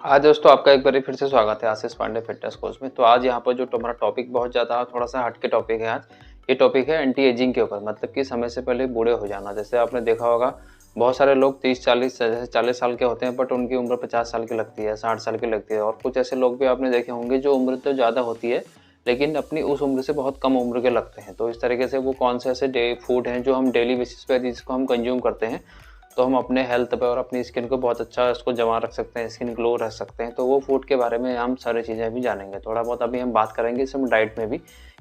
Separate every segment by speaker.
Speaker 1: हाँ दोस्तों, आपका एक बार फिर से स्वागत है आशीष पांडे फिटनेस कोच में। तो आज यहाँ पर जो हमारा टॉपिक बहुत ज़्यादा थोड़ा सा हट के टॉपिक है आज। ये टॉपिक है एंटी एजिंग के ऊपर, मतलब कि समय से पहले बूढ़े हो जाना। जैसे आपने देखा होगा, बहुत सारे लोग 30-40 जैसे 40 साल के होते हैं, बट उनकी उम्र 50 साल की लगती है, 60 साल की लगती है। और कुछ ऐसे लोग भी आपने देखे होंगे जो उम्र तो ज़्यादा होती है, लेकिन अपनी उस उम्र से बहुत कम उम्र के लगते हैं। तो इस तरीके से वो कौन से ऐसे डे फूड हैं जो हम डेली बेसिस पे जिसको हम कंज्यूम करते हैं, तो हम अपने हेल्थ पे और अपनी स्किन को बहुत अच्छा उसको जमा रख सकते हैं, स्किन ग्लो रख सकते हैं। तो वो फूड के बारे में हम सारी चीज़ें भी जानेंगे। थोड़ा बहुत अभी हम बात करेंगे इस डाइट में भी,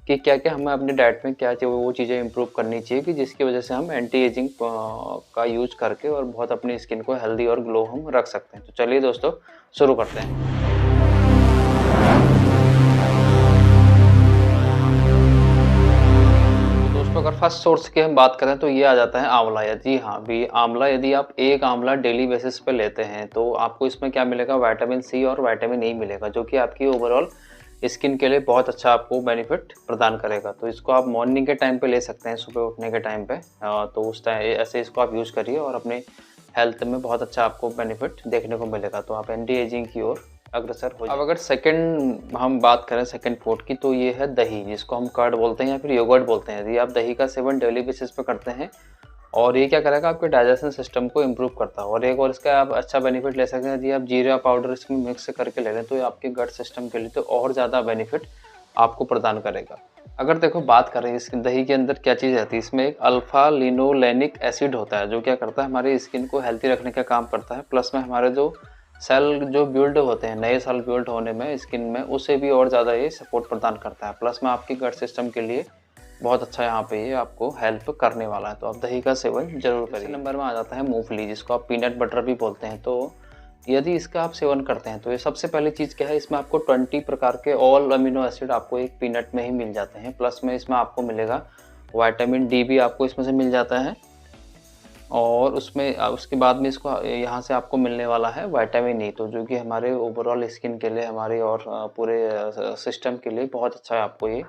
Speaker 1: कि क्या क्या हमें अपनी डाइट में क्या वो चीज़ें इंप्रूव करनी चाहिए कि जिसकी वजह से हम एंटी एजिंग का यूज करके और बहुत अपनी स्किन को हेल्दी और ग्लो हम रख सकते हैं। तो चलिए दोस्तों, शुरू करते हैं। दोस्तों, अगर फर्स्ट सोर्स की हम बात करें तो ये आ जाता है आंवला। जी हाँ, भी आंवला यदि आप एक आंवला डेली बेसिस पे लेते हैं तो आपको इसमें क्या मिलेगा, विटामिन सी और विटामिन ई मिलेगा, जो कि आपकी ओवरऑल स्किन के लिए बहुत अच्छा आपको बेनिफिट प्रदान करेगा। तो इसको आप मॉर्निंग के टाइम पे ले सकते हैं, सुबह उठने के टाइम पे। तो उस टाइम ऐसे इसको आप यूज़ करिए और अपने हेल्थ में बहुत अच्छा आपको बेनिफिट देखने को मिलेगा। तो आप एंटी एजिंग की ओर अग्रसर हो जाए। अब अगर सेकंड हम बात करें सेकंड फूड की, तो ये है दही, जिसको हम कर्ड बोलते हैं या फिर योगर्ट बोलते हैं। यदि आप दही का सेवन डेली बेसिस पे करते हैं और ये क्या करेगा, आपके डाइजेशन सिस्टम को इम्प्रूव करता है। और एक और इसका आप अच्छा बेनिफिट ले सकते हैं, यदि आप जीरा पाउडर इसमें मिक्स करके ले लें तो ये आपके गट सिस्टम के लिए तो और ज़्यादा बेनिफिट आपको प्रदान करेगा। अगर देखो बात करें इस दही के अंदर क्या चीज़ रहती है, इसमें एक अल्फा लिनोलेनिक एसिड होता है, जो क्या करता है, हमारी स्किन को हेल्थी रखने का काम करता है। प्लस में हमारे जो सेल जो बिल्ड होते हैं, नए सेल बिल्ड होने में स्किन में, उसे भी और ज़्यादा ये सपोर्ट प्रदान करता है। प्लस में आपकी गट सिस्टम के लिए बहुत अच्छा यहाँ पे ये आपको हेल्प करने वाला है। तो आप दही का सेवन जरूर करिए। नंबर में आ जाता है मूंगफली, जिसको आप पीनट बटर भी बोलते हैं। तो यदि इसका आप सेवन करते हैं तो ये सबसे पहली चीज़ क्या है, इसमें आपको 20 प्रकार के ऑल अमीनो एसिड आपको एक पीनट में ही मिल जाते हैं। प्लस में इसमें आपको मिलेगा विटामिन डी भी आपको इसमें से मिल जाता है। और उसमें उसके बाद में इसको यहाँ से आपको मिलने वाला है विटामिन ई, तो जो कि हमारे ओवरऑल स्किन के लिए, हमारे और पूरे सिस्टम के लिए बहुत अच्छा है, आपको ये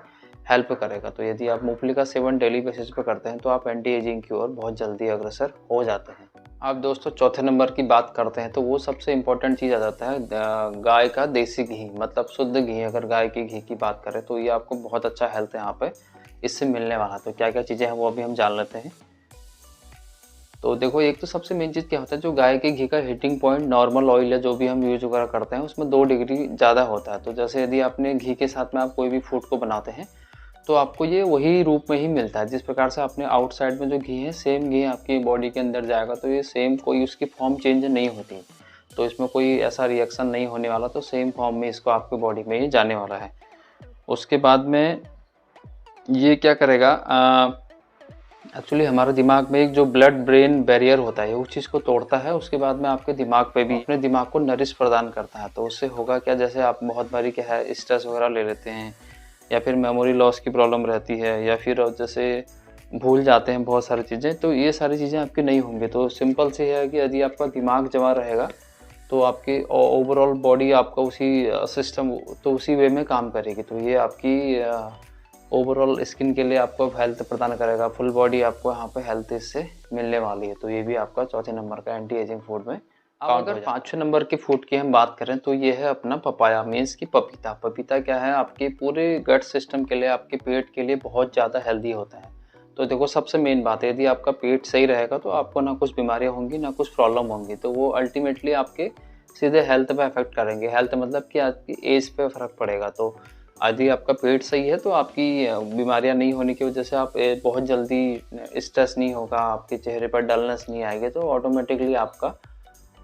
Speaker 1: हेल्प करेगा। तो यदि आप मूंगफली का सेवन डेली बेसिस पे करते हैं तो आप एंटी एजिंग की ओर बहुत जल्दी अग्रसर हो जाते हैं। अब दोस्तों चौथे नंबर की बात करते हैं तो वो सबसे इम्पोर्टेंट चीज़ आ जाता है गाय का देसी घी, मतलब शुद्ध घी। अगर गाय के घी की बात करें तो ये आपको बहुत अच्छा हेल्थ यहाँ पे इससे मिलने वाला। तो क्या क्या चीज़ें हैं वो अभी हम जान लेते हैं। तो देखो, एक तो सबसे मेन चीज़ क्या होता है, जो गाय के घी का हीटिंग पॉइंट नॉर्मल ऑयल या जो भी हम यूज वगैरह करते हैं उसमें 2 डिग्री ज़्यादा होता है। तो जैसे यदि आपने घी के साथ में आप कोई भी फूड को बनाते हैं तो आपको ये वही रूप में ही मिलता है। जिस प्रकार से आपने आउटसाइड में जो घी है, सेम घी आपकी बॉडी के अंदर जाएगा, तो ये सेम कोई उसकी फॉर्म चेंज नहीं होती। तो इसमें कोई ऐसा रिएक्शन नहीं होने वाला, तो सेम फॉर्म में इसको आपकी बॉडी में ही जाने वाला है। उसके बाद में ये क्या करेगा, एक्चुअली हमारे दिमाग में एक जो ब्लड ब्रेन बैरियर होता है उस चीज़ को तोड़ता है। उसके बाद में आपके दिमाग पे भी, अपने दिमाग को नरिश प्रदान करता है। तो उससे होगा क्या, जैसे आप बहुत बारी क्या है स्ट्रेस वगैरह ले लेते हैं, या फिर मेमोरी लॉस की प्रॉब्लम रहती है, या फिर जैसे भूल जाते हैं बहुत सारी चीज़ें, तो ये सारी चीज़ें आपकी नहीं होंगी। तो सिंपल से है कि यदि आपका दिमाग जमा रहेगा तो आपकी ओवरऑल बॉडी आपका उसी सिस्टम तो उसी वे में काम करेगी। तो ये आपकी ओवरऑल स्किन के लिए आपको हेल्थ प्रदान करेगा। फुल बॉडी आपको यहाँ पे हेल्थ इससे मिलने वाली है। तो ये भी आपका चौथे नंबर का एंटी एजिंग फूड में अब अगर पाँचवें नंबर के फूड की हम बात करें तो ये है अपना पपाया, मीन्स की पपीता। पपीता क्या है, आपके पूरे गट सिस्टम के लिए, आपके पेट के लिए बहुत ज़्यादा हेल्दी होता है। तो देखो, सबसे मेन बात है, यदि आपका पेट सही रहेगा तो आपको ना कुछ बीमारियाँ होंगी ना कुछ प्रॉब्लम होंगी। तो वो अल्टीमेटली आपके सीधे हेल्थ पे अफेक्ट करेंगे। हेल्थ मतलब कि आपकी एज पे फ़र्क पड़ेगा। तो यदि आपका पेट सही है तो आपकी बीमारियां नहीं होने की वजह से आप बहुत जल्दी स्ट्रेस नहीं होगा, आपके चेहरे पर डलनेस नहीं आएगी। तो ऑटोमेटिकली आपका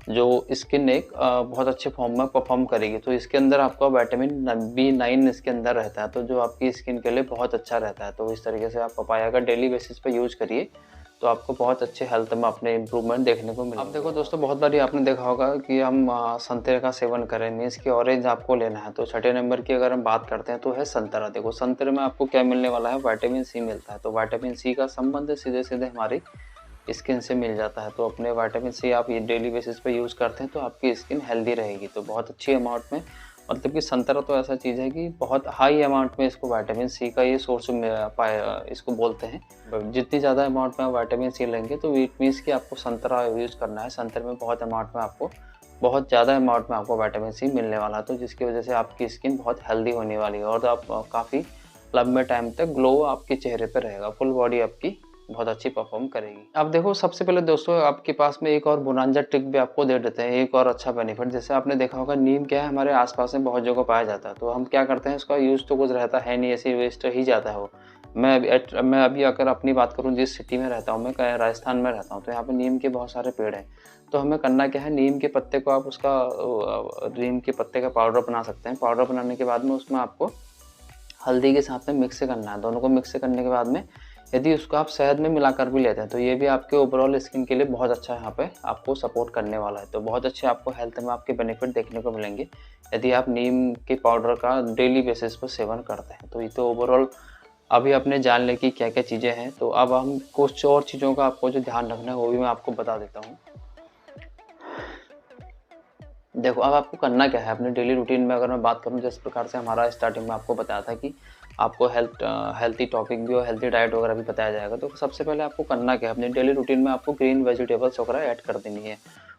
Speaker 1: जो स्किन एक बहुत अच्छे फॉर्म में परफॉर्म करेगी। तो इसके अंदर आपका विटामिन B9 इसके अंदर रहता है, तो जो आपकी स्किन के लिए बहुत अच्छा रहता है। तो इस तरीके से आप पपाया का डेली बेसिस पे यूज करिए तो आपको बहुत अच्छे हेल्थ में अपने इम्प्रूवमेंट देखने को मिलेगा। अब देखो दोस्तों, बहुत बारी आपने देखा होगा कि हम संतरे का सेवन करें, मीन्स की ऑरेंज आपको लेना है। तो छठे नंबर की अगर हम बात करते हैं तो है संतरा। देखो, संतरे में आपको क्या मिलने वाला है, विटामिन सी मिलता है। तो विटामिन सी का संबंध सीधे सीधे हमारी स्किन से मिल जाता है। तो अपने विटामिन सी आप ये डेली बेसिस पे यूज़ करते हैं तो आपकी स्किन हेल्दी रहेगी। तो बहुत अच्छी अमाउंट में, मतलब कि संतरा तो ऐसा चीज़ है कि बहुत हाई अमाउंट में इसको विटामिन सी का ये सोर्स इसको बोलते हैं। जितनी ज़्यादा अमाउंट में आप विटामिन सी लेंगे तो इट मीन्स कि आपको संतरा यूज़ करना है। संतरे में बहुत अमाउंट में आपको बहुत ज़्यादा अमाउंट में आपको विटामिन सी मिलने वाला है, तो जिसकी वजह से आपकी स्किन बहुत हेल्दी होने वाली है और आप काफ़ी लंबे टाइम तक ग्लो आपके चेहरे पे रहेगा, फुल बॉडी आपकी बहुत अच्छी परफॉर्म करेगी। अब देखो सबसे पहले दोस्तों आपके पास में एक और बोनांजा ट्रिक भी आपको दे देते हैं, एक और अच्छा बेनिफिट। जैसे आपने देखा होगा नीम क्या है, हमारे आसपास में बहुत जगह पाया जाता है, तो हम क्या करते हैं, उसका यूज़ तो कुछ रहता है नहीं, ऐसे वेस्ट ही जाता है वो। मैं अभी अगर अपनी बात करूँ, जिस सिटी में रहता हूँ मैं, राजस्थान में रहता हूँ, तो यहाँ पे नीम के बहुत सारे पेड़ हैं। तो हमें करना क्या है, नीम के पत्ते को आप नीम के पत्ते का पाउडर बना सकते हैं। पाउडर बनाने के बाद में उसमें आपको हल्दी के साथ में मिक्स करना है। दोनों को मिक्स करने के बाद में यदि उसको आप शहद में मिलाकर भी लेते हैं, तो ये भी आपके ओवरऑल स्किन के लिए बहुत अच्छा यहाँ पे आपको सपोर्ट करने वाला है। तो बहुत अच्छे आपको हेल्थ में आपके बेनिफिट देखने को मिलेंगे यदि आप नीम के पाउडर का डेली बेसिस पर सेवन करते हैं। तो ये तो ओवरऑल अभी आपने जान लिया कि क्या क्या चीज़ें हैं। तो अब हम कुछ और चीज़ों का आपको जो ध्यान रखना है वो भी मैं आपको बता देता हूँ। देखो अब आपको करना क्या है अपने डेली रूटीन में, अगर मैं बात करूँ जिस प्रकार से हमारा स्टार्टिंग में आपको बताया था कि आपको हेल्थी टॉपिक भी और हेल्थी डाइट वगैरह भी बताया जाएगा। तो सबसे पहले आपको करना क्या है, अपने डेली रूटीन में आपको ग्रीन वेजिटेबल्स वगैरह ऐड कर देनी है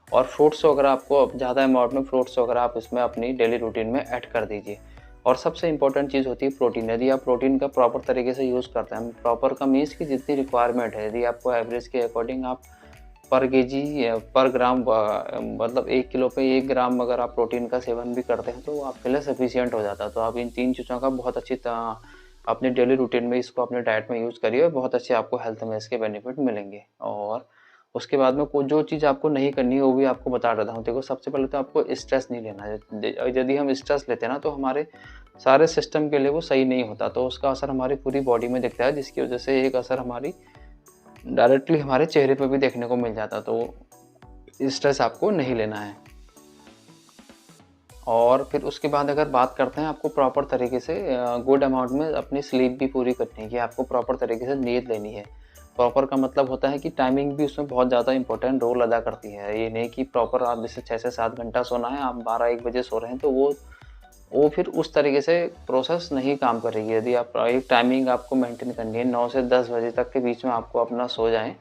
Speaker 1: और फ्रूट्स वगैरह आपको ज़्यादा अमाउंट में फ्रूट्स वगैरह आप इसमें अपनी डेली रूटीन में ऐड कर दीजिए। और सबसे इंपॉर्टेंट चीज़ होती है प्रोटीन। यदि आप प्रोटीन का प्रॉपर तरीके से यूज़ करते हैं, प्रॉपर का मीन्स की जितनी रिक्वायरमेंट है, यदि आपको एवरेज के अकॉर्डिंग आप पर केजी पर ग्राम मतलब 1 किलो पे 1 ग्राम अगर आप प्रोटीन का सेवन भी करते हैं तो वो आपके लिए सफिशिएंट हो जाता है। तो आप इन 3 चीज़ों का बहुत अच्छी अपने डेली रूटीन में इसको अपने डाइट में यूज़ करिए और बहुत अच्छे आपको हेल्थ में इसके बेनिफिट मिलेंगे। और उसके बाद में जो चीज़ आपको नहीं करनी है वो भी आपको बता देता हूँ। देखो सबसे पहले तो आपको स्ट्रेस नहीं लेना है। यदि हम स्ट्रेस लेते हैं ना तो हमारे सारे सिस्टम के लिए वो सही नहीं होता, तो उसका असर हमारी पूरी बॉडी में दिखता है, जिसकी वजह से एक असर हमारी डायरेक्टली हमारे चेहरे पे भी देखने को मिल जाता। तो स्ट्रेस आपको नहीं लेना है। और फिर उसके बाद अगर बात करते हैं, आपको प्रॉपर तरीके से गुड अमाउंट में अपनी स्लीप भी पूरी करनी है कि आपको प्रॉपर तरीके से नींद लेनी है। प्रॉपर का मतलब होता है कि टाइमिंग भी उसमें बहुत ज़्यादा इंपॉर्टेंट रोल अदा करती है। ये नहीं कि प्रॉपर आप जैसे 6 से 7 घंटा सोना है, आप 12-1 बजे सो रहे हैं, तो वो फिर उस तरीके से प्रोसेस नहीं काम करेगी। यदि आप एक टाइमिंग आपको मेंटेन करनी है, 9 से 10 बजे तक के बीच में आपको अपना सो जाएँ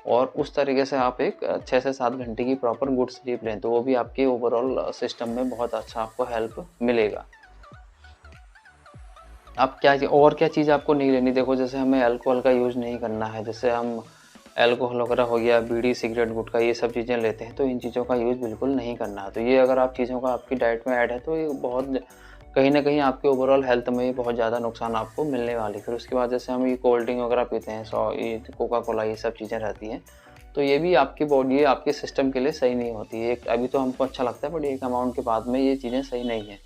Speaker 1: और उस तरीके से आप एक 6 से 7 घंटे की प्रॉपर गुड स्लीप लें, तो वो भी आपके ओवरऑल सिस्टम में बहुत अच्छा आपको हेल्प मिलेगा। अब क्या चीज़ आपको नहीं लेनी, देखो जैसे हमें अल्कोहल का यूज़ नहीं करना है। जैसे हम अल्कोहल वगैरह हो गया, बीड़ी, सिगरेट, गुटखा, ये सब चीज़ें लेते हैं, तो इन चीज़ों का यूज़ बिल्कुल नहीं करना है। तो ये अगर आप चीज़ों का आपकी डाइट में ऐड है तो ये बहुत कहीं न कहीं आपके ओवरऑल हेल्थ में ये बहुत ज़्यादा नुकसान आपको मिलने वाली है। फिर उसके बाद जैसे हम ये कोल्ड ड्रिंक वगैरह पीते हैं, ये कोका कोला, ये सब चीज़ें रहती हैं, तो ये भी आपकी बॉडी, आपके सिस्टम के लिए सही नहीं होती है। एक अभी तो हमको अच्छा लगता है, बट एक अमाउंट के बाद में ये चीज़ें सही नहीं है।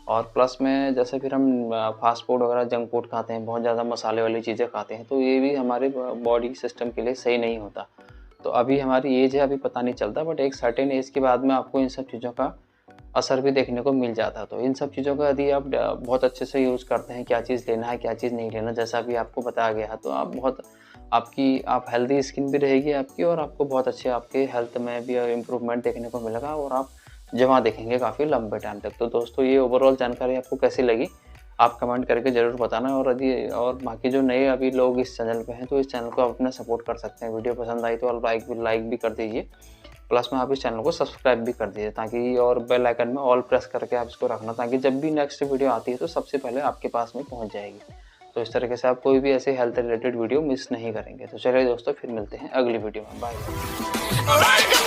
Speaker 1: और प्लस में जैसे फिर हम फास्ट फूड वगैरह, जंक फूड खाते हैं, बहुत ज़्यादा मसाले वाली चीज़ें खाते हैं, तो ये भी हमारे बॉडी सिस्टम के लिए सही नहीं होता। तो अभी हमारी एज है, अभी पता नहीं चलता, बट एक सर्टेन एज के बाद में आपको इन सब चीज़ों का असर भी देखने को मिल जाता है। तो इन सब चीज़ों का यदि आप बहुत अच्छे से यूज़ करते हैं, क्या चीज़ लेना है, क्या चीज़ नहीं लेना, जैसा अभी आपको बताया गया है, तो आप हेल्दी स्किन भी रहेगी आपकी और आपको बहुत अच्छे आपके हेल्थ में भी इम्प्रूवमेंट देखने को मिलेगा और आप जमा देखेंगे काफ़ी लंबे टाइम तक। तो दोस्तों ये ओवरऑल जानकारी आपको कैसी लगी, आप कमेंट करके ज़रूर बताना। और बाकी जो नए अभी लोग इस चैनल पे हैं, तो इस चैनल को आप अपना सपोर्ट कर सकते हैं। वीडियो पसंद आई तो आप लाइक भी कर दीजिए, प्लस में आप इस चैनल को सब्सक्राइब भी कर दीजिए, ताकि और बेल आइकन में ऑल प्रेस करके आप इसको रखना, ताकि जब भी नेक्स्ट वीडियो आती है तो सबसे पहले आपके पास में पहुंच जाएगी। तो इस तरीके से आप कोई भी ऐसे हेल्थ रिलेटेड वीडियो मिस नहीं करेंगे। तो चलिए दोस्तों, फिर मिलते हैं अगली वीडियो में। बाय।